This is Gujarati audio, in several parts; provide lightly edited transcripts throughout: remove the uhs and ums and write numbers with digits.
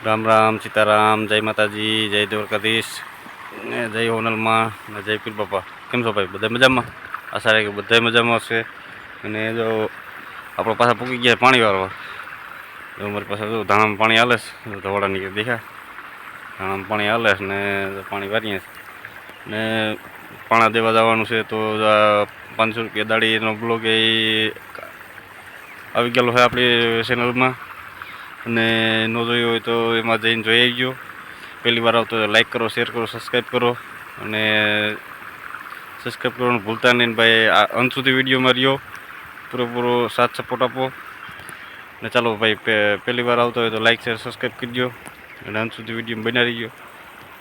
રામ રામ સીતારામ, જય માતાજી, જય દ્વારકાધીશ ને જય હોનલમાં ને જય પીર બાપા. કેમ છો ભાઈ? બધા મજામાં? આશા રાખે બધા મજામાં હશે. અને જો આપણે પાછા પૂકી ગયા પાણી વાળવા. જો અમારી પાસે જો ધાણામાં પાણી હાલે છે, ધોવાડાની દેખા ધાણામાં પાણી હાલે છે ને પાણી વારીએ છે ને પાણા દેવા જવાનું છે. તો 500 રૂપિયા દાડીનો બ્લોગ એ આવી ગયેલો છે આપણી ચેનલમાં. અને ન જોયું હોય તો એમાં જઈને જોઈ આવજો. પહેલી વાર આવતો લાઈક કરો, શેર કરો, સબસ્ક્રાઈબ કરો અને સબસ્ક્રાઈબ કરવાનું ભૂલતા નહીં ભાઈ. આ અંત સુધી વિડીયોમાં રહ્યો, પૂરેપૂરો સાથ સપોર્ટ આપો. ને ચાલો ભાઈ, પહેલી વાર આવતો હોય તો લાઈક શેર સબસ્ક્રાઈબ કરજો અને અંત સુધી વિડીયો બના રહીજો.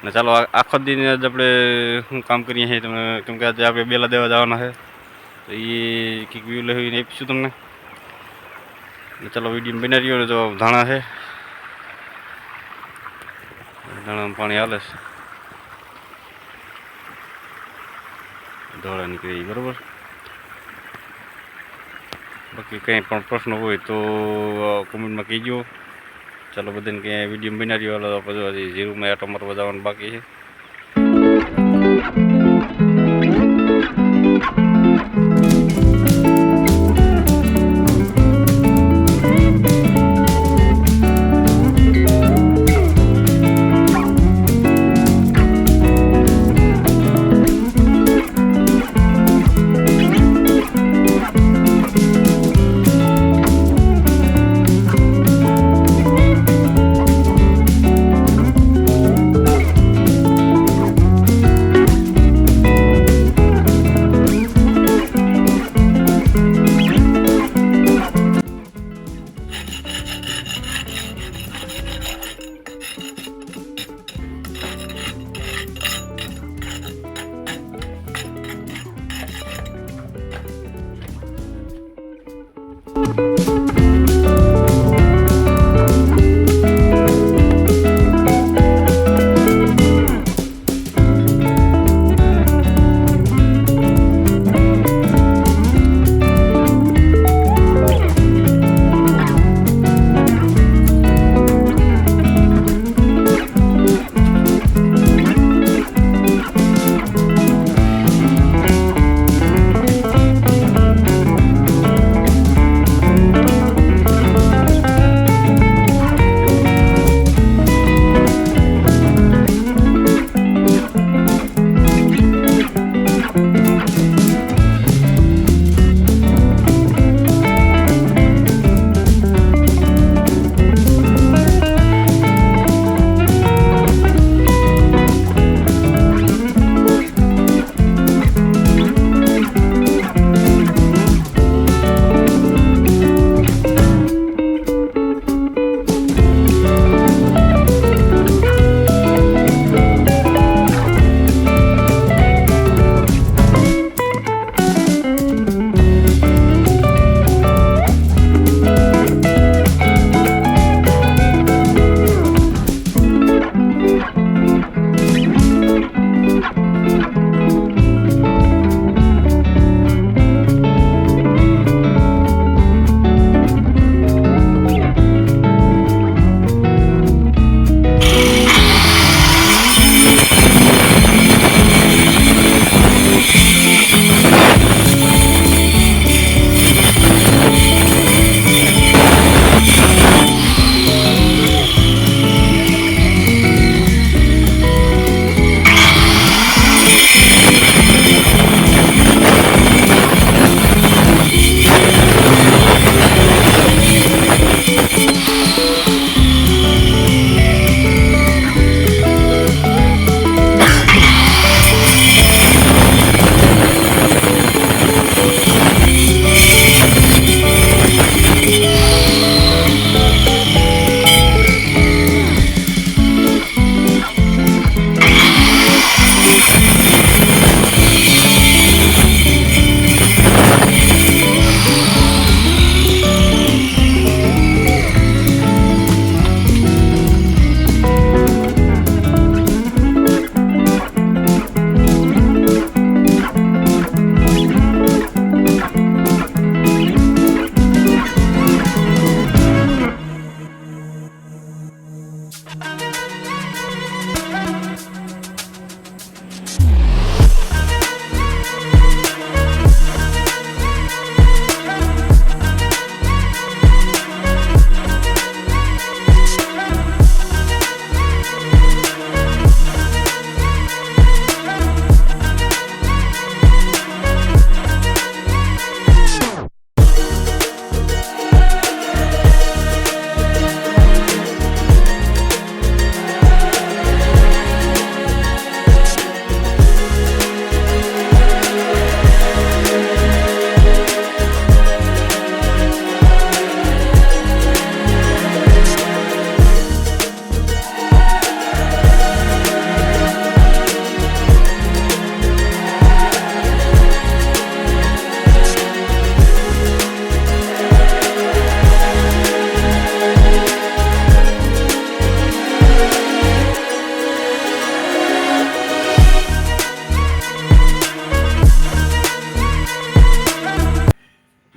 ને ચાલો આખો દિન જ આપણે શું કામ કરીએ છીએ તમે, કેમ કે આજે આપણે બેલા દેવા જવાના છે તો એ કંઈક વ્યૂ લઈને આપીશું તમને. ચાલો વિડીયો બના રહ્યો. તો ધાણા છે, ધાણામાં પાણી હાલે છે, ધોળા નીકળી બરાબર. બાકી કંઈ પણ પ્રશ્ન હોય તો કોમેન્ટમાં કહેજો. ચાલો બધાને ક્યાંય વિડીયો બના રહ્યો. હાલો પછી હજી જીરુમાં આટો મારવા જવાનું બાકી છે.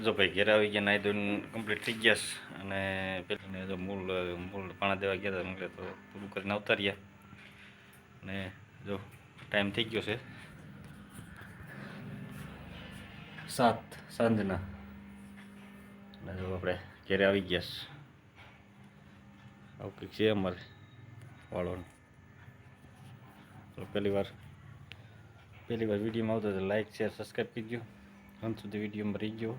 જો ભાઈ ઘેર આવી ગયા નાઈ ધોઈને કમ્પ્લીટ થઈ ગયા છે અને પેલીને જો મૂળ પાણા દેવા ગયા હતા એટલે તો પૂરું કરીને આવતા રહ્યા અને જો ટાઈમ થઈ ગયો છે 7 સાંજના અને જો આપણે ઘેરે આવી ગયા છે આવું કંઈક છે અમારે વાળવાનું. તો પહેલી વાર વિડીયોમાં આવતો તો લાઈક શેર સબસ્ક્રાઈબ કરજો. અંત સુધી વિડીયોમાં રહી ગયો.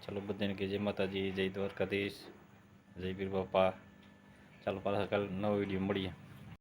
ચાલો બધાને કે જય માતાજી, જય દ્વારકાધીશ, જય પીર બાપા. ચાલો પાછા કાલે નવો વિડીયો મળીએ.